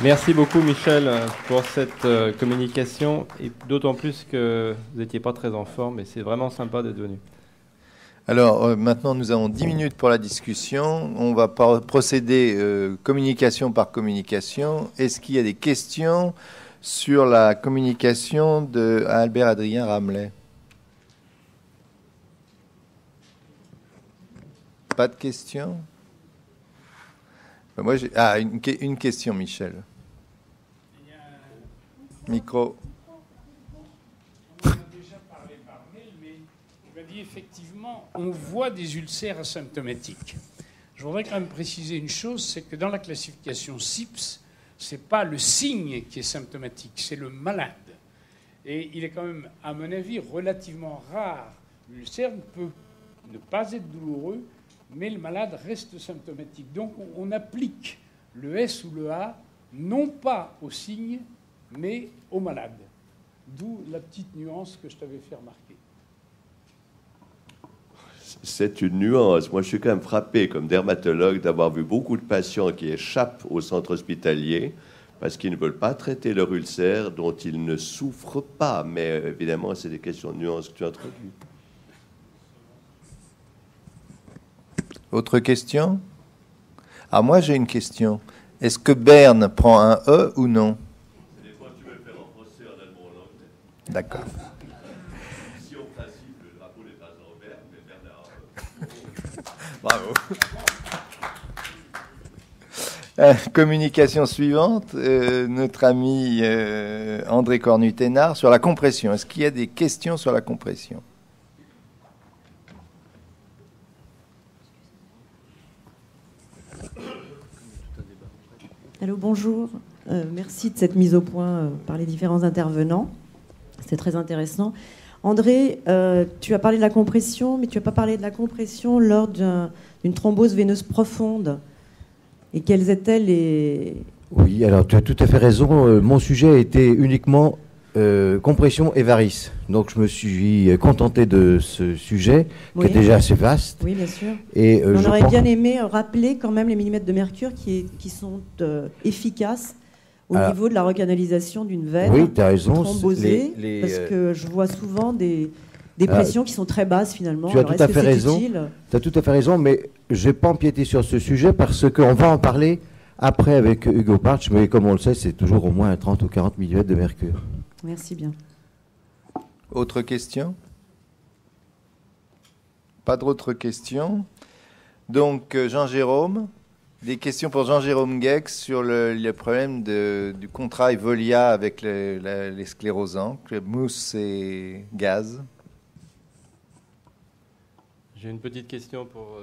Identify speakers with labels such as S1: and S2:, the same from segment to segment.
S1: Merci beaucoup Michel pour cette communication, et d'autant plus que vous n'étiez pas très en forme et c'est vraiment sympa d'être venu.
S2: Alors maintenant nous avons 10 minutes pour la discussion. On va procéder communication par communication. Est-ce qu'il y a des questions sur la communication de Albert Adrien Ramlet? Pas de questions? Moi, une question, Michel. Micro.
S3: On en a déjà parlé par mail, mais je me dis effectivement, on voit des ulcères asymptomatiques. Je voudrais quand même préciser une chose, c'est que dans la classification SIPS, ce n'est pas le signe qui est symptomatique, c'est le malade. Et il est quand même, à mon avis, relativement rare. L'ulcère peut ne pas être douloureux, mais le malade reste symptomatique. Donc on applique le S ou le A, non pas au signe, mais au malade. D'où la petite nuance que je t'avais fait remarquer.
S4: C'est une nuance. Moi, je suis quand même frappé, comme dermatologue, d'avoir vu beaucoup de patients qui échappent au centre hospitalier parce qu'ils ne veulent pas traiter leur ulcère dont ils ne souffrent pas. Mais évidemment, c'est des questions de nuance que tu introduis.
S2: Autre question? Ah, moi, j'ai une question. Est-ce que Berne prend un E ou non?
S4: C'est des fois que tu veux le faire en français, en allemand, en anglais.
S2: D'accord.
S4: Si on principe, le drapeau n'est pas en Berne, mais Berne
S2: Bravo. Communication suivante. Notre ami André Cornu-Ténard sur la compression. Est-ce qu'il y a des questions sur la compression?
S5: Allô, bonjour. Merci de cette mise au point par les différents intervenants. C'est très intéressant. André, tu as parlé de la compression, mais tu n'as pas parlé de la compression lors d'une thrombose veineuse profonde. Et quelles étaient les...
S6: Oui, alors tu as tout à fait raison. Mon sujet était uniquement compression et varices. Donc je me suis contenté de ce sujet qui est déjà assez vaste.
S5: Oui, bien sûr.
S6: Et,
S5: on aurait bien aimé rappeler quand même les millimètres de mercure qui sont efficaces au niveau de la recanalisation d'une veine thrombosée. Parce que je vois souvent des pressions qui sont très basses finalement.
S6: Tu as tout à fait raison. Tu as tout à fait raison, mais je n'ai pas empiété sur ce sujet parce qu'on va en parler après avec Hugo Partsch, mais comme on le sait, c'est toujours au moins 30 ou 40 millimètres de mercure.
S5: Merci bien.
S2: Autre question? Pas d'autres questions. Donc, Jean-Jérôme, des questions pour Jean-Jérôme Gex sur le problème du contrat Evolia avec les sclérosants, mousse et gaz.
S1: J'ai une petite question pour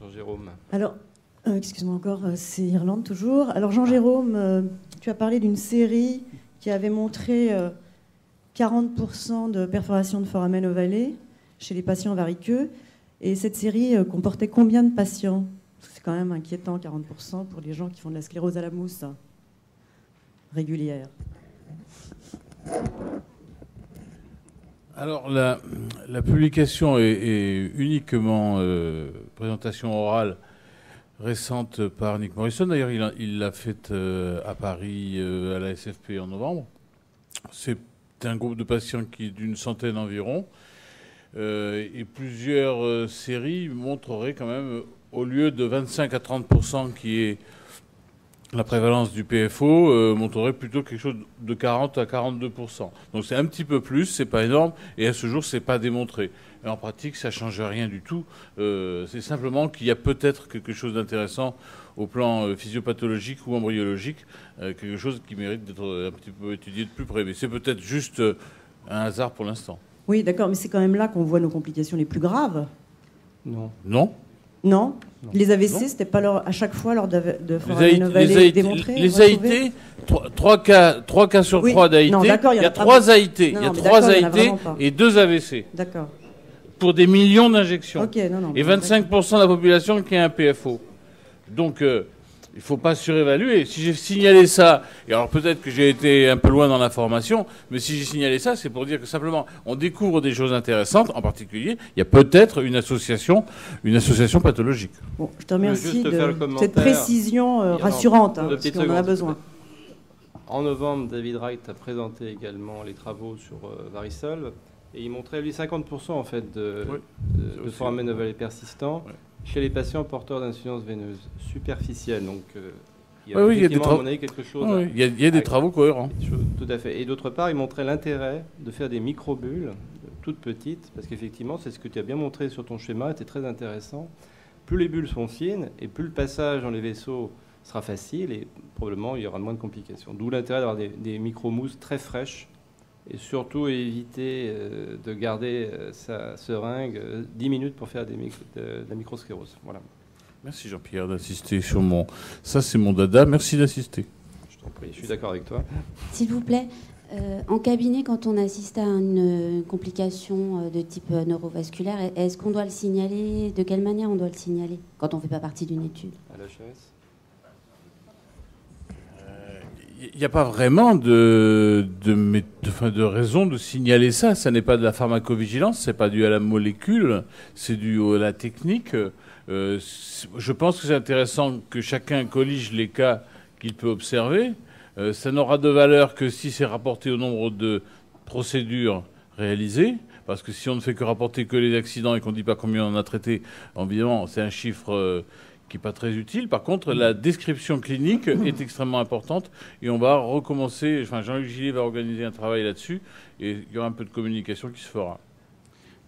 S1: Jean-Jérôme.
S5: Alors, excuse-moi encore, c'est Irlande toujours. Alors Jean-Jérôme, tu as parlé d'une série qui avait montré 40% de perforation de foramen ovale chez les patients variqueux. Et cette série comportait combien de patients? C'est quand même inquiétant, 40% pour les gens qui font de la sclérose à la mousse régulière.
S7: Alors, la publication est uniquement présentation orale récente par Nick Morrison. D'ailleurs, il l'a faite à Paris, à la SFP en novembre. C'est un groupe de patients qui est d'une centaine environ. Et plusieurs séries montreraient quand même, au lieu de 25 à 30% qui est la prévalence du PFO, montrerait plutôt quelque chose de 40 à 42%. Donc c'est un petit peu plus, c'est pas énorme, et à ce jour, c'est pas démontré. Et en pratique, ça change rien du tout. C'est simplement qu'il y a peut-être quelque chose d'intéressant au plan physiopathologique ou embryologique, quelque chose qui mérite d'être un petit peu étudié de plus près. Mais c'est peut-être juste un hasard pour l'instant.
S5: Oui, d'accord, mais c'est quand même là qu'on voit nos complications les plus graves.
S7: Non.
S5: Non. Les AVC, c'était pas à chaque fois lors de foramen ovale démontré.
S7: Les AIT, 3 cas sur 3 d'AIT.
S5: Non, d'accord,
S7: il y a 3 AIT. Il y a 3 AIT et 2 AVC.
S5: D'accord.
S7: Pour des millions d'injections.
S5: Okay,
S7: et 25% de la population qui a un PFO. Donc, il ne faut pas surévaluer. Si j'ai signalé ça, et alors peut-être que j'ai été un peu loin dans l'information, mais si j'ai signalé ça, c'est pour dire que simplement, on découvre des choses intéressantes. En particulier, il y a peut-être une association pathologique.
S5: Bon, je te remercie de cette précision rassurante, parce qu'on en a besoin.
S1: en novembre, David Wright a présenté également les travaux sur Varisolve, et il montrait, lui, 50% en fait de foramen ovale persistant chez les patients porteurs d'insuffisance veineuse superficielle. Donc, il y a effectivement, à mon avis, quelque chose...
S7: il y a des travaux cohérents.
S1: Tout à fait. Et d'autre part, il montrait l'intérêt de faire des microbules toutes petites, parce qu'effectivement, c'est ce que tu as bien montré sur ton schéma, c'était très intéressant. Plus les bulles sont fines, et plus le passage dans les vaisseaux sera facile, et probablement il y aura moins de complications. D'où l'intérêt d'avoir des micro-mousses très fraîches, et surtout éviter de garder sa seringue 10 minutes pour faire de la microsclérose. Voilà.
S7: Merci Jean-Pierre d'insister sur mon... Ça, c'est mon dada. Merci d'assister.
S1: Je t'en prie, je suis d'accord avec toi.
S8: S'il vous plaît, en cabinet, quand on assiste à une complication de type neurovasculaire, est-ce qu'on doit le signaler? De quelle manière on doit le signaler quand on ne fait pas partie d'une étude?
S1: À l'HAS.
S7: Il n'y a pas vraiment de raison de signaler ça. Ça n'est pas de la pharmacovigilance, c'est pas dû à la molécule, c'est dû à la technique. Je pense que c'est intéressant que chacun collige les cas qu'il peut observer. Ça n'aura de valeur que si c'est rapporté au nombre de procédures réalisées, parce que si on ne fait que rapporter que les accidents et qu'on ne dit pas combien on a traité, évidemment, c'est un chiffre qui n'est pas très utile. Par contre, la description clinique est extrêmement importante et on va recommencer, enfin Jean-Luc Gillet va organiser un travail là-dessus et il y aura un peu de communication qui se fera.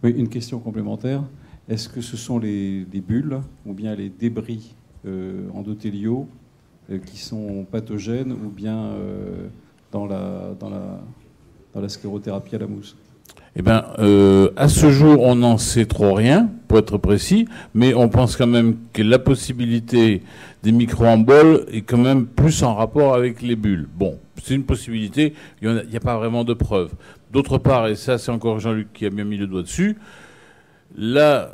S9: Oui, une question complémentaire. Est-ce que ce sont les bulles ou bien les débris endothéliaux qui sont pathogènes ou bien dans la sclérothérapie à la mousse?
S7: Eh bien, à ce jour, on n'en sait trop rien, pour être précis, mais on pense quand même que la possibilité des micro-emboles est quand même plus en rapport avec les bulles. Bon, c'est une possibilité, il n'y a pas vraiment de preuves. D'autre part, et ça c'est encore Jean-Luc qui a bien mis le doigt dessus, la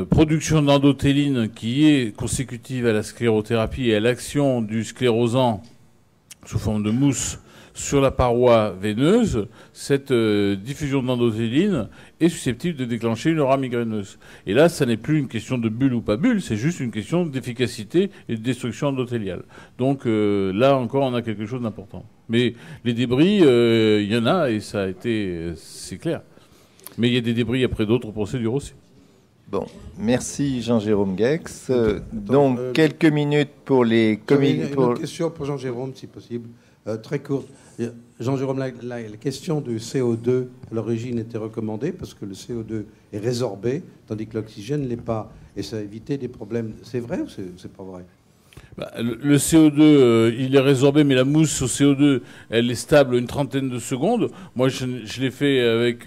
S7: production d'endothéline qui est consécutive à la sclérothérapie et à l'action du sclérosant sous forme de mousse sur la paroi veineuse, cette diffusion d'endothéline est susceptible de déclencher une aura migraineuse. Et là, ça n'est plus une question de bulle ou pas bulle, c'est juste une question d'efficacité et de destruction endothéliale. Donc là encore, on a quelque chose d'important. Mais les débris, il y en a et ça a été, c'est clair. Mais il y a des débris après d'autres procédures aussi.
S2: Bon, merci Jean-Jérôme Gex. Donc, quelques minutes pour les communications.
S10: Une autre question pour Jean-Jérôme, si possible, très courte. Jean-Jérôme, la question du CO2, à l'origine, était recommandée parce que le CO2 est résorbé, tandis que l'oxygène ne l'est pas. Et ça a évité des problèmes. C'est vrai ou c'est pas vrai?
S7: Le CO2, il est résorbé, mais la mousse au CO2, elle est stable une trentaine de secondes. Moi, je l'ai fait avec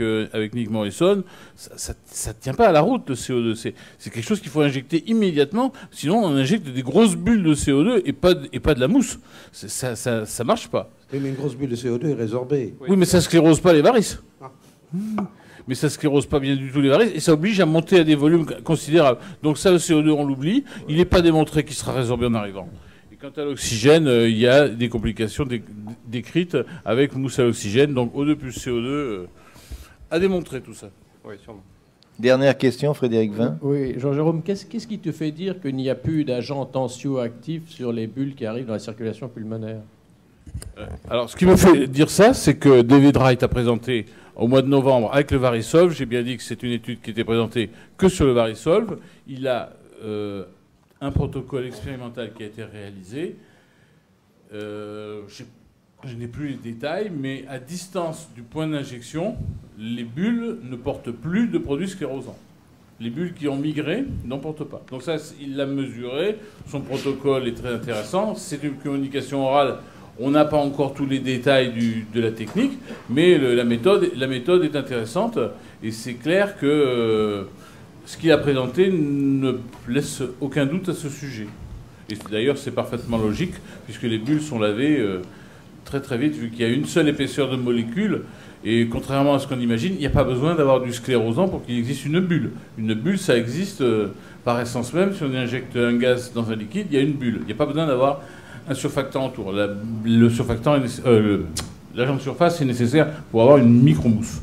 S7: Nick Morrison. Ça ne tient pas à la route, le CO2. C'est quelque chose qu'il faut injecter immédiatement. Sinon, on injecte des grosses bulles de CO2 et pas de la mousse. Ça ne marche pas.
S10: Oui, mais une grosse bulle de CO2 est résorbée.
S7: Oui, mais ça ne sclérose pas les varices. Mais ça ne sclérose pas bien du tout les varices et ça oblige à monter à des volumes considérables. Donc ça, le CO2, on l'oublie. Il n'est pas démontré qu'il sera résorbé en arrivant. Et quant à l'oxygène, il y a des complications décrites avec mousse à l'oxygène. Donc O2 plus CO2 a démontré tout ça.
S1: Oui, sûrement.
S2: Dernière question, Frédéric Vin.
S11: Oui, Jean-Jérôme, qu'est-ce qui te fait dire qu'il n'y a plus d'agents tensioactifs sur les bulles qui arrivent dans la circulation pulmonaire?
S7: Alors, ce qui me fait dire ça, c'est que David Wright a présenté au mois de novembre avec le Varisolve. J'ai bien dit que c'est une étude qui était présentée que sur le Varisolve. Il a un protocole expérimental qui a été réalisé. Je n'ai plus les détails, mais à distance du point d'injection, les bulles ne portent plus de produits sclérosants. Les bulles qui ont migré n'en portent pas. Donc ça, il l'a mesuré. Son protocole est très intéressant. C'est une communication orale. On n'a pas encore tous les détails de la technique, mais la méthode est intéressante. Et c'est clair que ce qu'il a présenté ne laisse aucun doute à ce sujet. Et d'ailleurs, c'est parfaitement logique, puisque les bulles sont lavées très très vite, vu qu'il y a une seule épaisseur de molécules. Et contrairement à ce qu'on imagine, il n'y a pas besoin d'avoir du sclérosant pour qu'il existe une bulle. Une bulle, ça existe par essence même. Si on injecte un gaz dans un liquide, il y a une bulle. Il n'y a pas besoin d'avoir un surfactant autour. Le surfactant, l'agent de surface est nécessaire pour avoir une micromousse.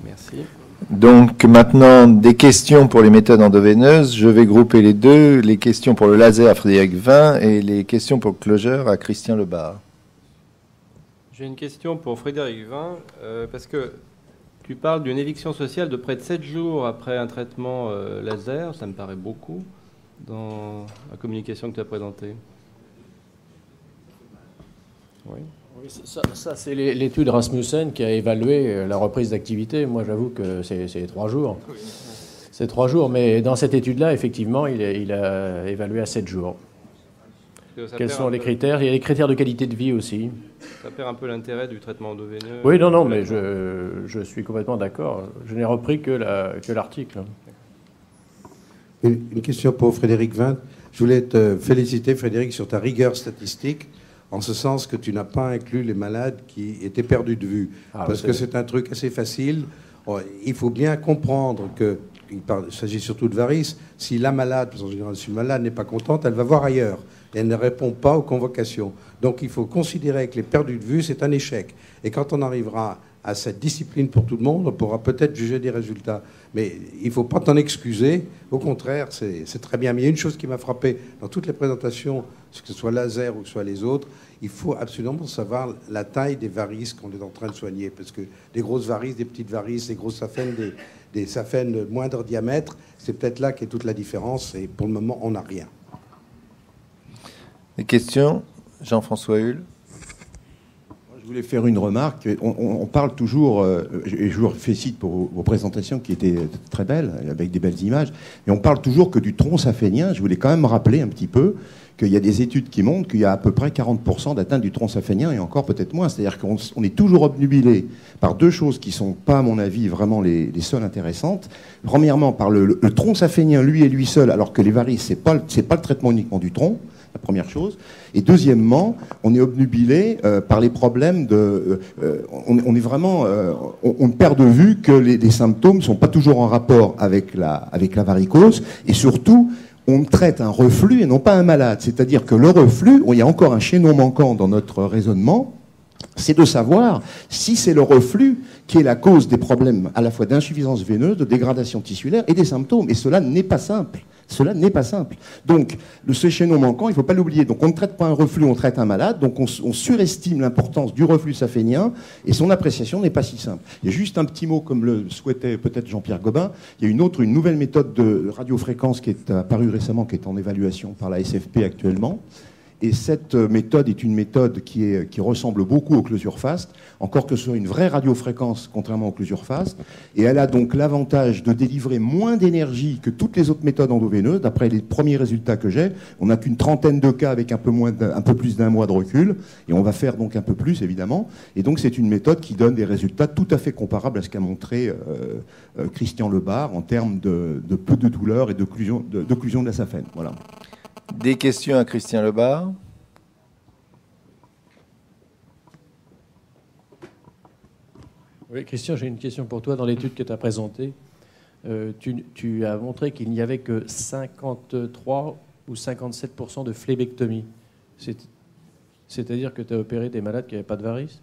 S1: Merci.
S2: Donc maintenant, des questions pour les méthodes endoveineuses. Je vais grouper les deux. Les questions pour le laser à Frédéric Vin et les questions pour le closure à Christian Lebar.
S1: J'ai une question pour Frédéric Vin, parce que tu parles d'une éviction sociale de près de 7 jours après un traitement laser, ça me paraît beaucoup, dans la communication que tu as présentée. Oui.
S11: Oui, ça c'est l'étude Rasmussen qui a évalué la reprise d'activité. Moi, j'avoue que c'est 3 jours. C'est 3 jours, mais dans cette étude-là, effectivement, il a évalué à 7 jours. Quels sont les critères? Il y a les critères de qualité de vie aussi.
S1: Ça perd un peu l'intérêt du traitement endoveineux.
S11: Oui, non, mais je suis complètement d'accord. Je n'ai repris que l'article.
S10: Une question pour Frédéric Vin. Je voulais te féliciter, Frédéric, sur ta rigueur statistique, en ce sens que tu n'as pas inclus les malades qui étaient perdus de vue. Parce que c'est un truc assez facile. Il faut bien comprendre qu'il s'agit surtout de varices. Si la malade, parce qu'en général, si une malade n'est pas contente, elle va voir ailleurs. Et elle ne répond pas aux convocations. Donc il faut considérer que les perdus de vue, c'est un échec. Et quand on arrivera à cette discipline pour tout le monde, on pourra peut-être juger des résultats. Mais il ne faut pas t'en excuser. Au contraire, c'est très bien. Mais il y a une chose qui m'a frappé dans toutes les présentations, que ce soit laser ou que ce soit les autres, il faut absolument savoir la taille des varices qu'on est en train de soigner. Parce que des grosses varices, des petites varices, des grosses saphènes, des saphènes de moindre diamètre, c'est peut-être là qu'est toute la différence. Et pour le moment, on n'a rien.
S2: Des questions? Jean-François Hull.
S12: Je voulais faire une remarque. On parle toujours, et je vous félicite pour vos présentations qui étaient très belles, avec des belles images, mais on parle toujours que du tronc saphénien. Je voulais quand même rappeler un petit peu qu'il y a des études qui montrent qu'il y a à peu près 40% d'atteinte du tronc saphénien, et encore peut-être moins. C'est-à-dire qu'on est toujours obnubilé par deux choses qui ne sont pas, à mon avis, vraiment les seules intéressantes. Premièrement, par le tronc saphénien, lui et lui seul, alors que les varices, c'est pas le traitement uniquement du tronc. La première chose. Et deuxièmement, on est obnubilé par les problèmes de... on est vraiment... on perd de vue que les symptômes ne sont pas toujours en rapport avec la varicose. Et surtout, on traite un reflux et non pas un malade. C'est-à-dire que le reflux, il y a encore un chaînon manquant dans notre raisonnement, c'est de savoir si c'est le reflux qui est la cause des problèmes à la fois d'insuffisance veineuse, de dégradation tissulaire et des symptômes. Et cela n'est pas simple. Cela n'est pas simple. Donc, ce chaînon manquant, il ne faut pas l'oublier. Donc, on ne traite pas un reflux, on traite un malade. Donc, on surestime l'importance du reflux saphénien et son appréciation n'est pas si simple. Il y a juste un petit mot, comme le souhaitait peut-être Jean-Pierre Gobin. Il y a une nouvelle méthode de radiofréquence qui est apparue récemment, qui est en évaluation par la SFP actuellement. Et cette méthode est une méthode qui ressemble beaucoup au closure fast, encore que ce soit une vraie radiofréquence, contrairement au closure fast. Et elle a donc l'avantage de délivrer moins d'énergie que toutes les autres méthodes endoveineuses. D'après les premiers résultats que j'ai, on n'a qu'une trentaine de cas avec un peu plus d'un mois de recul. Et on va faire donc un peu plus, évidemment. Et donc c'est une méthode qui donne des résultats tout à fait comparables à ce qu'a montré Christian Lebar en termes de peu de douleur et d'occlusion de la saphène. Voilà.
S2: Des questions à Christian Lebar?
S11: Oui, Christian, j'ai une question pour toi. Dans l'étude que tu as présentée, tu as montré qu'il n'y avait que 53 ou 57% de phlébectomie. C'est-à-dire que tu as opéré des malades qui n'avaient pas de varices?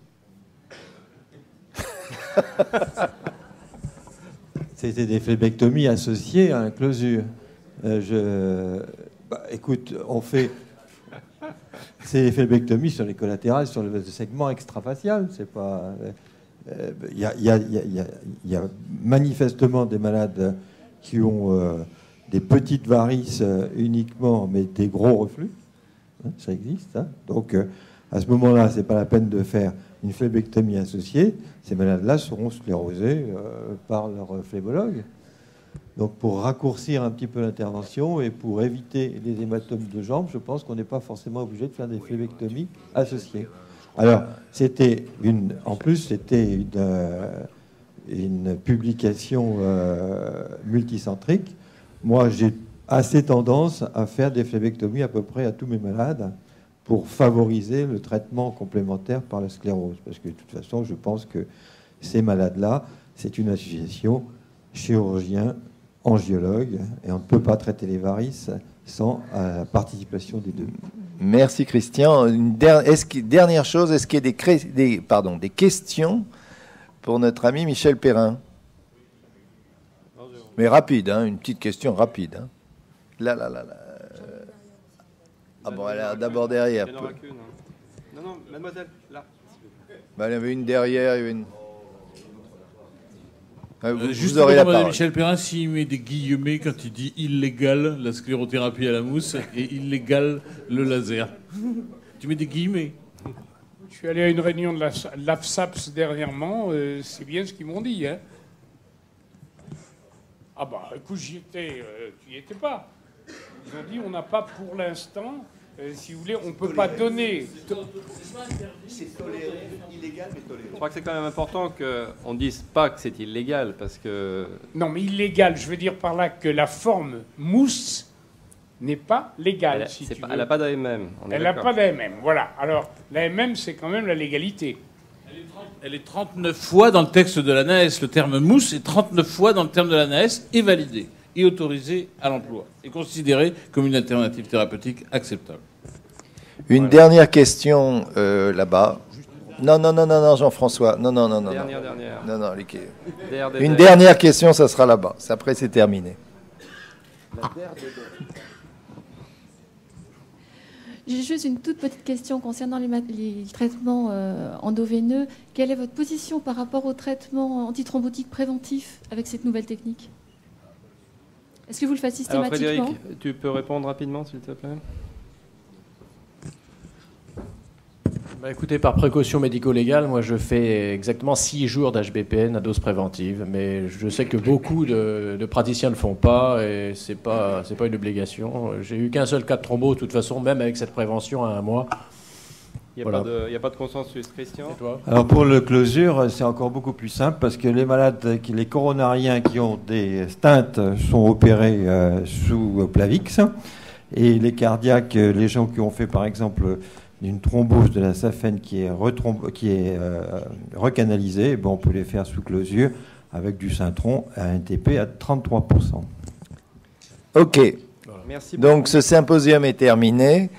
S13: C'était des phlébectomies associées à un closure. Écoute, on fait ces phlébectomies sur les collatérales, sur le segment extrafacial. C'est pas. Il y a manifestement des malades qui ont des petites varices uniquement, mais des gros reflux. Ça existe. Hein. Donc, à ce moment-là, c'est pas la peine de faire une phlébectomie associée. Ces malades-là seront sclérosés par leur phlébologue. Donc pour raccourcir un petit peu l'intervention et pour éviter les hématomes de jambes, je pense qu'on n'est pas forcément obligé de faire des phlébectomies associées. Alors, c'était une publication multicentrique. Moi, j'ai assez tendance à faire des phlébectomies à peu près à tous mes malades pour favoriser le traitement complémentaire par la sclérose. Parce que de toute façon, je pense que ces malades-là, c'est une association chirurgien, angiologue, et on ne peut pas traiter les varices sans la participation des deux.
S2: Merci Christian. Dernière chose, est-ce qu'il y a des questions pour notre ami Michel Perrin? Mais rapide, hein, une petite question rapide. Hein. Là. Ah bon, elle est d'abord derrière.
S1: Il n'y en aura qu'une. Non, mademoiselle, là.
S2: Il y avait une derrière, il y avait une...
S7: Juste
S2: vous aurez la
S7: pour
S2: parole.
S7: Michel Perrin, s'il met des guillemets quand il dit illégal la sclérothérapie à la mousse et illégal le laser. Tu mets des guillemets.
S3: Je suis allé à une réunion de l'AFSAPS dernièrement, c'est bien ce qu'ils m'ont dit. Hein. Ah bah écoute, j'y étais, tu n'y étais pas. Ils ont dit on n'a pas pour l'instant, si vous voulez, on ne peut pas donner...
S1: C'est toléré, illégal mais toléré. Je crois que c'est quand même important qu'on ne dise pas que c'est illégal, parce que...
S3: Non mais illégal, je veux dire par là que la forme mousse n'est pas légale, si tu veux.
S1: Elle n'a pas d'AMM.
S3: Elle n'a pas d'AMM, voilà. Alors, l'AMM, c'est quand même la légalité.
S7: Elle est 39 fois dans le texte de l'ANAES. Le terme mousse est 39 fois dans le terme de l'ANAES et validé, et autorisé à l'emploi, et considéré comme une alternative thérapeutique acceptable.
S2: Une dernière question là-bas. Non, Jean-François. Non.
S1: Dernière.
S2: Non, une dernière question, ça sera là-bas. Après, c'est terminé.
S14: J'ai juste une toute petite question concernant les traitements endoveineux. Quelle est votre position par rapport aux traitements antithrombotiques préventifs avec cette nouvelle technique? Est-ce que vous le faites systématiquement?
S1: Alors Frédéric, tu peux répondre rapidement, s'il te plaît?
S11: Écoutez, par précaution médico-légale, moi je fais exactement 6 jours d'HBPN à dose préventive, mais je sais que beaucoup de praticiens ne le font pas et c'est pas une obligation. J'ai eu qu'un seul cas de thrombose, de toute façon, même avec cette prévention à 1 mois.
S1: Il n'y a pas de consensus, Christian.
S11: Et toi?
S13: Alors pour le closure, c'est encore beaucoup plus simple parce que les malades, les coronariens qui ont des stents sont opérés sous Plavix et les cardiaques, les gens qui ont fait par exemple une thrombose de la saphène qui est recanalisée, on peut les faire sous closure avec du Syntron à un TP à 33%.
S2: Ok.
S1: Merci
S2: Donc ce symposium est terminé.